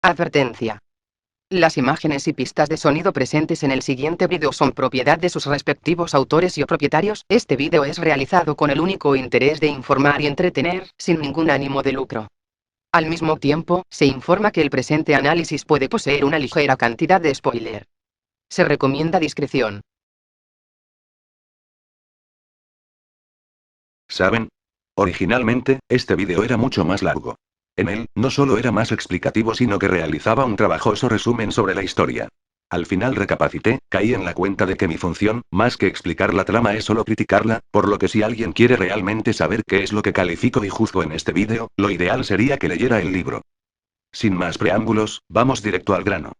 Advertencia. Las imágenes y pistas de sonido presentes en el siguiente vídeo son propiedad de sus respectivos autores y o propietarios. Este vídeo es realizado con el único interés de informar y entretener, sin ningún ánimo de lucro. Al mismo tiempo, se informa que el presente análisis puede poseer una ligera cantidad de spoiler. Se recomienda discreción. ¿Saben? Originalmente, este vídeo era mucho más largo. En él, no solo era más explicativo sino que realizaba un trabajoso resumen sobre la historia. Al final recapacité, caí en la cuenta de que mi función, más que explicar la trama es solo criticarla, por lo que si alguien quiere realmente saber qué es lo que califico y juzgo en este vídeo, lo ideal sería que leyera el libro. Sin más preámbulos, vamos directo al grano.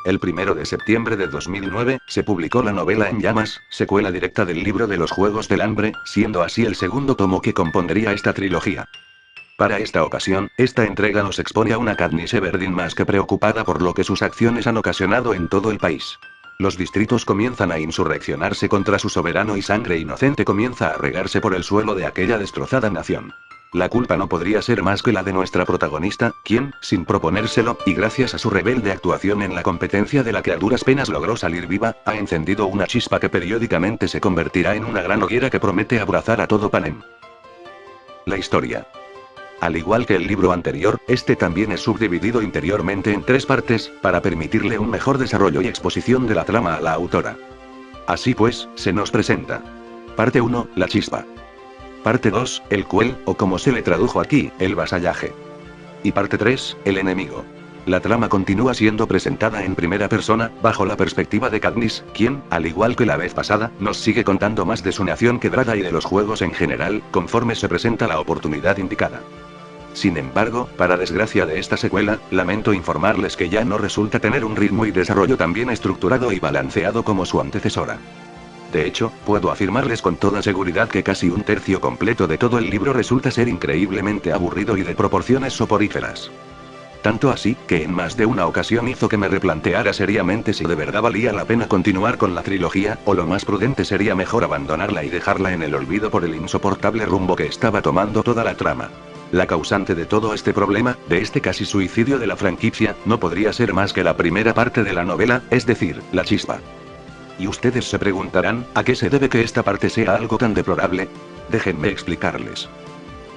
El 1 de septiembre de 2009, se publicó la novela En llamas, secuela directa del libro de los Juegos del Hambre, siendo así el segundo tomo que compondría esta trilogía. Para esta ocasión, esta entrega nos expone a una Katniss Everdeen más que preocupada por lo que sus acciones han ocasionado en todo el país. Los distritos comienzan a insurreccionarse contra su soberano y sangre inocente comienza a regarse por el suelo de aquella destrozada nación. La culpa no podría ser más que la de nuestra protagonista, quien, sin proponérselo, y gracias a su rebelde actuación en la competencia de la que a duras penas logró salir viva, ha encendido una chispa que periódicamente se convertirá en una gran hoguera que promete abrazar a todo Panem. La historia. Al igual que el libro anterior, este también es subdividido interiormente en 3 partes, para permitirle un mejor desarrollo y exposición de la trama a la autora. Así pues, se nos presenta. Parte 1, la chispa. Parte 2, el Quell, o como se le tradujo aquí, el vasallaje. Y parte 3, el enemigo. La trama continúa siendo presentada en primera persona, bajo la perspectiva de Katniss, quien, al igual que la vez pasada, nos sigue contando más de su nación quebrada y de los juegos en general, conforme se presenta la oportunidad indicada. Sin embargo, para desgracia de esta secuela, lamento informarles que ya no resulta tener un ritmo y desarrollo tan bien estructurado y balanceado como su antecesora. De hecho, puedo afirmarles con toda seguridad que casi un tercio completo de todo el libro resulta ser increíblemente aburrido y de proporciones soporíferas. Tanto así, que en más de una ocasión hizo que me replanteara seriamente si de verdad valía la pena continuar con la trilogía, o lo más prudente sería mejor abandonarla y dejarla en el olvido por el insoportable rumbo que estaba tomando toda la trama. La causante de todo este problema, de este casi suicidio de la franquicia, no podría ser más que la primera parte de la novela, es decir, la chispa. Y ustedes se preguntarán, ¿a qué se debe que esta parte sea algo tan deplorable? Déjenme explicarles.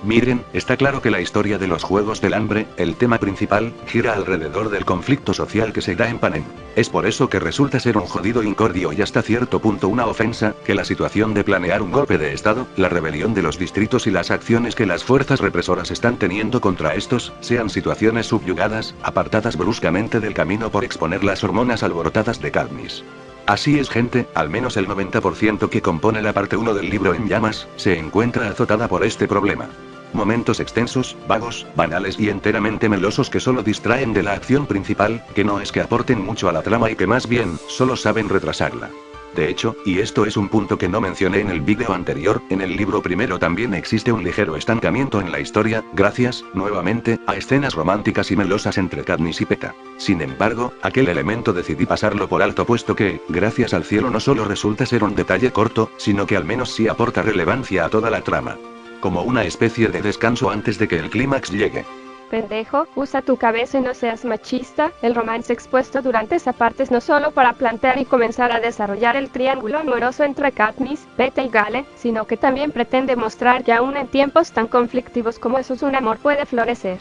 Miren, está claro que la historia de los Juegos del Hambre, el tema principal, gira alrededor del conflicto social que se da en Panem. Es por eso que resulta ser un jodido incordio y hasta cierto punto una ofensa, que la situación de planear un golpe de estado, la rebelión de los distritos y las acciones que las fuerzas represoras están teniendo contra estos, sean situaciones subyugadas, apartadas bruscamente del camino por exponer las hormonas alborotadas de Katniss. Así es gente, al menos el 90% que compone la parte 1 del libro En llamas, se encuentra azotada por este problema. Momentos extensos, vagos, banales y enteramente melosos que solo distraen de la acción principal, que no es que aporten mucho a la trama y que más bien, solo saben retrasarla. De hecho, y esto es un punto que no mencioné en el vídeo anterior, en el libro primero también existe un ligero estancamiento en la historia, gracias, nuevamente, a escenas románticas y melosas entre Katniss y Peeta. Sin embargo, aquel elemento decidí pasarlo por alto puesto que, gracias al cielo no solo resulta ser un detalle corto, sino que al menos sí aporta relevancia a toda la trama. Como una especie de descanso antes de que el clímax llegue. Pendejo, usa tu cabeza y no seas machista. El romance expuesto durante esa parte es no solo para plantear y comenzar a desarrollar el triángulo amoroso entre Katniss, Peeta y Gale, sino que también pretende mostrar que aún en tiempos tan conflictivos como esos un amor puede florecer.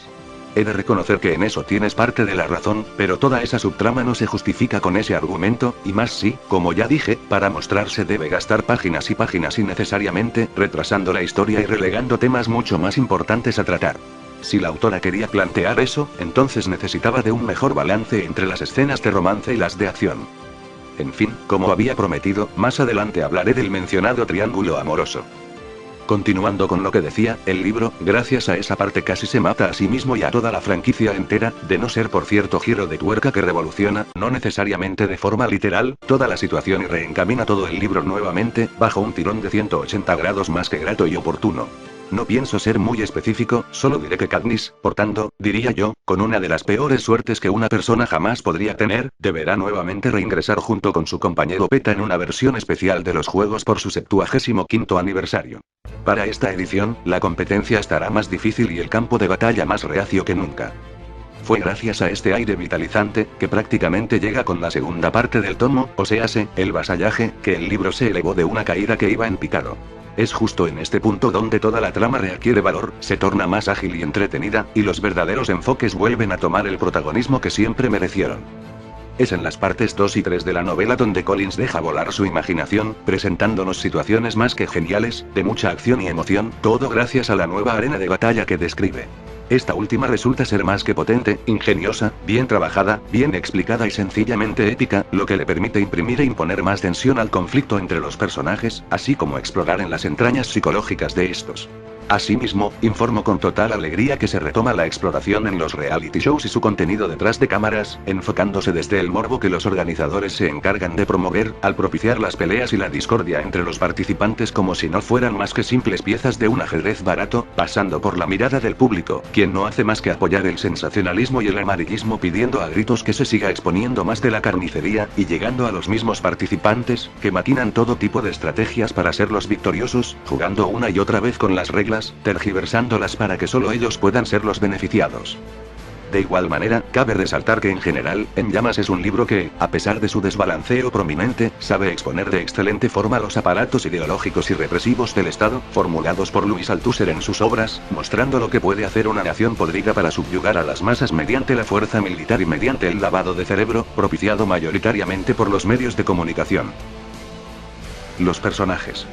He de reconocer que en eso tienes parte de la razón, pero toda esa subtrama no se justifica con ese argumento, y más si, como ya dije, para mostrarse debe gastar páginas y páginas innecesariamente, retrasando la historia y relegando temas mucho más importantes a tratar. Si la autora quería plantear eso, entonces necesitaba de un mejor balance entre las escenas de romance y las de acción. En fin, como había prometido, más adelante hablaré del mencionado triángulo amoroso. Continuando con lo que decía, el libro, gracias a esa parte casi se mata a sí mismo y a toda la franquicia entera, de no ser por cierto giro de tuerca que revoluciona, no necesariamente de forma literal, toda la situación y reencamina todo el libro nuevamente, bajo un tirón de 180 grados más que grato y oportuno. No pienso ser muy específico, solo diré que Katniss, por tanto, diría yo, con una de las peores suertes que una persona jamás podría tener, deberá nuevamente reingresar junto con su compañero Peta en una versión especial de los juegos por su 75º aniversario. Para esta edición, la competencia estará más difícil y el campo de batalla más reacio que nunca. Fue gracias a este aire vitalizante, que prácticamente llega con la segunda parte del tomo, o séase, el vasallaje, que el libro se elevó de una caída que iba en picado. Es justo en este punto donde toda la trama readquiere valor, se torna más ágil y entretenida, y los verdaderos enfoques vuelven a tomar el protagonismo que siempre merecieron. Es en las partes 2 y 3 de la novela donde Collins deja volar su imaginación, presentándonos situaciones más que geniales, de mucha acción y emoción, todo gracias a la nueva arena de batalla que describe. Esta última resulta ser más que potente, ingeniosa, bien trabajada, bien explicada y sencillamente épica, lo que le permite imprimir e imponer más tensión al conflicto entre los personajes, así como explorar en las entrañas psicológicas de estos. Asimismo, informo con total alegría que se retoma la exploración en los reality shows y su contenido detrás de cámaras, enfocándose desde el morbo que los organizadores se encargan de promover, al propiciar las peleas y la discordia entre los participantes como si no fueran más que simples piezas de un ajedrez barato, pasando por la mirada del público, quien no hace más que apoyar el sensacionalismo y el amarillismo pidiendo a gritos que se siga exponiendo más de la carnicería, y llegando a los mismos participantes, que maquinan todo tipo de estrategias para ser los victoriosos, jugando una y otra vez con las reglas, tergiversándolas para que solo ellos puedan ser los beneficiados. De igual manera, cabe resaltar que en general, En Llamas es un libro que, a pesar de su desbalanceo prominente, sabe exponer de excelente forma los aparatos ideológicos y represivos del Estado, formulados por Louis Althusser en sus obras, mostrando lo que puede hacer una nación podrida para subyugar a las masas mediante la fuerza militar y mediante el lavado de cerebro, propiciado mayoritariamente por los medios de comunicación. Los personajes.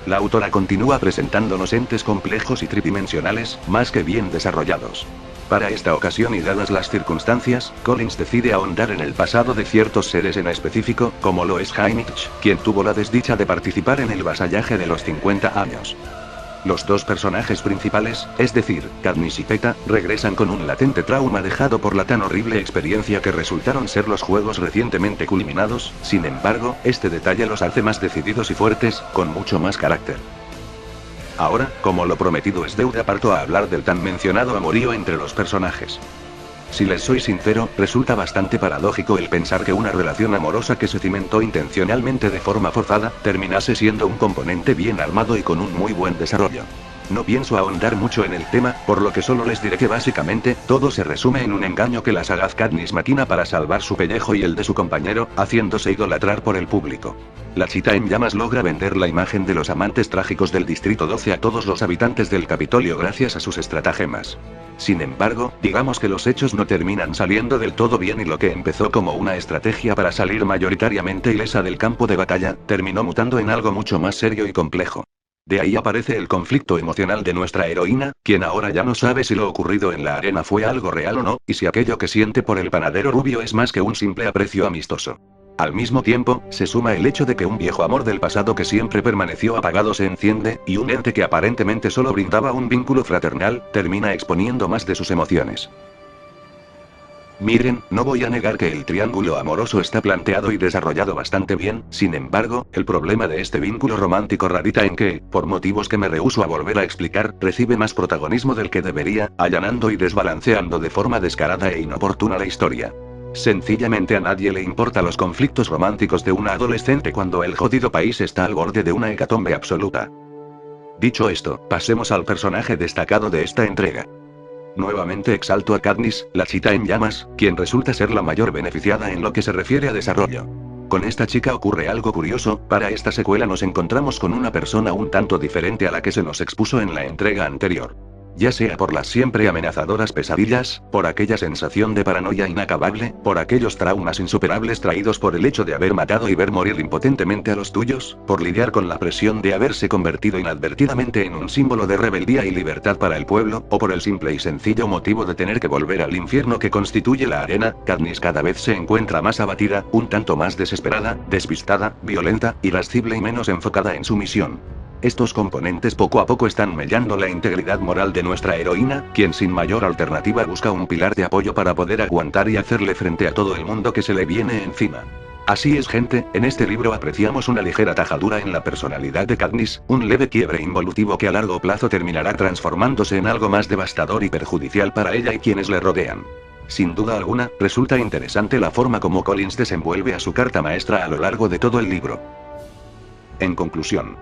La autora continúa presentándonos entes complejos y tridimensionales, más que bien desarrollados. Para esta ocasión y dadas las circunstancias, Collins decide ahondar en el pasado de ciertos seres en específico, como lo es Haymitch, quien tuvo la desdicha de participar en el vasallaje de los 50 años. Los dos personajes principales, es decir, Katniss y Peta, regresan con un latente trauma dejado por la tan horrible experiencia que resultaron ser los juegos recientemente culminados, sin embargo, este detalle los hace más decididos y fuertes, con mucho más carácter. Ahora, como lo prometido es deuda, parto a hablar del tan mencionado amorío entre los personajes. Si les soy sincero, resulta bastante paradójico el pensar que una relación amorosa que se cimentó intencionalmente de forma forzada, terminase siendo un componente bien armado y con un muy buen desarrollo. No pienso ahondar mucho en el tema, por lo que solo les diré que básicamente, todo se resume en un engaño que la sagaz Katniss maquina para salvar su pellejo y el de su compañero, haciéndose idolatrar por el público. La Chita en Llamas logra vender la imagen de los amantes trágicos del Distrito 12 a todos los habitantes del Capitolio gracias a sus estratagemas. Sin embargo, digamos que los hechos no terminan saliendo del todo bien y lo que empezó como una estrategia para salir mayoritariamente ilesa del campo de batalla, terminó mutando en algo mucho más serio y complejo. De ahí aparece el conflicto emocional de nuestra heroína, quien ahora ya no sabe si lo ocurrido en la arena fue algo real o no, y si aquello que siente por el panadero rubio es más que un simple aprecio amistoso. Al mismo tiempo, se suma el hecho de que un viejo amor del pasado que siempre permaneció apagado se enciende, y un ente que aparentemente solo brindaba un vínculo fraternal, termina exponiendo más de sus emociones. Miren, no voy a negar que el triángulo amoroso está planteado y desarrollado bastante bien, sin embargo, el problema de este vínculo romántico radica en que, por motivos que me rehúso a volver a explicar, recibe más protagonismo del que debería, allanando y desbalanceando de forma descarada e inoportuna la historia. Sencillamente a nadie le importa los conflictos románticos de una adolescente cuando el jodido país está al borde de una hecatombe absoluta. Dicho esto, pasemos al personaje destacado de esta entrega. Nuevamente exalto a Katniss, la Chita en Llamas, quien resulta ser la mayor beneficiada en lo que se refiere a desarrollo. Con esta chica ocurre algo curioso, para esta secuela nos encontramos con una persona un tanto diferente a la que se nos expuso en la entrega anterior. Ya sea por las siempre amenazadoras pesadillas, por aquella sensación de paranoia inacabable, por aquellos traumas insuperables traídos por el hecho de haber matado y ver morir impotentemente a los tuyos, por lidiar con la presión de haberse convertido inadvertidamente en un símbolo de rebeldía y libertad para el pueblo, o por el simple y sencillo motivo de tener que volver al infierno que constituye la arena, Katniss cada vez se encuentra más abatida, un tanto más desesperada, despistada, violenta, irascible y menos enfocada en su misión. Estos componentes poco a poco están mellando la integridad moral de nuestra heroína, quien sin mayor alternativa busca un pilar de apoyo para poder aguantar y hacerle frente a todo el mundo que se le viene encima. Así es, gente, en este libro apreciamos una ligera tajadura en la personalidad de Katniss, un leve quiebre involutivo que a largo plazo terminará transformándose en algo más devastador y perjudicial para ella y quienes le rodean. Sin duda alguna, resulta interesante la forma como Collins desenvuelve a su carta maestra a lo largo de todo el libro. En conclusión,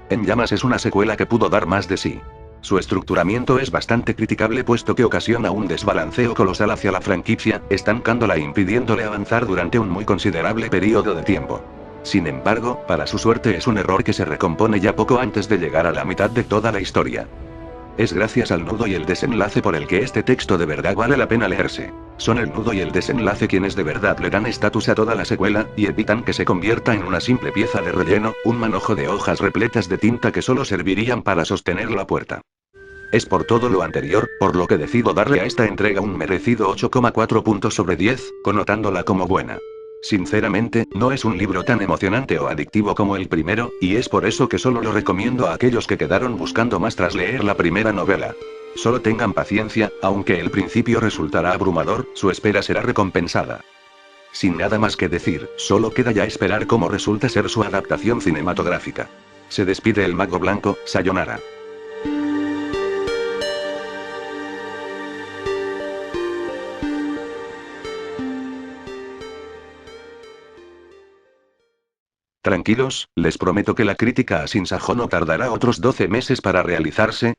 En Llamas es una secuela que pudo dar más de sí. Su estructuramiento es bastante criticable puesto que ocasiona un desbalanceo colosal hacia la franquicia, estancándola e impidiéndole avanzar durante un muy considerable periodo de tiempo. Sin embargo, para su suerte es un error que se recompone ya poco antes de llegar a la mitad de toda la historia. Es gracias al nudo y el desenlace por el que este texto de verdad vale la pena leerse. Son el nudo y el desenlace quienes de verdad le dan estatus a toda la secuela, y evitan que se convierta en una simple pieza de relleno, un manojo de hojas repletas de tinta que solo servirían para sostener la puerta. Es por todo lo anterior, por lo que decido darle a esta entrega un merecido 8,4 puntos sobre 10, connotándola como buena. Sinceramente, no es un libro tan emocionante o adictivo como el primero, y es por eso que solo lo recomiendo a aquellos que quedaron buscando más tras leer la primera novela. Solo tengan paciencia, aunque el principio resultará abrumador, su espera será recompensada. Sin nada más que decir, solo queda ya esperar cómo resulta ser su adaptación cinematográfica. Se despide el Mago Blanco, sayonara. Tranquilos, les prometo que la crítica a Sin Sajo no tardará otros 12 meses para realizarse,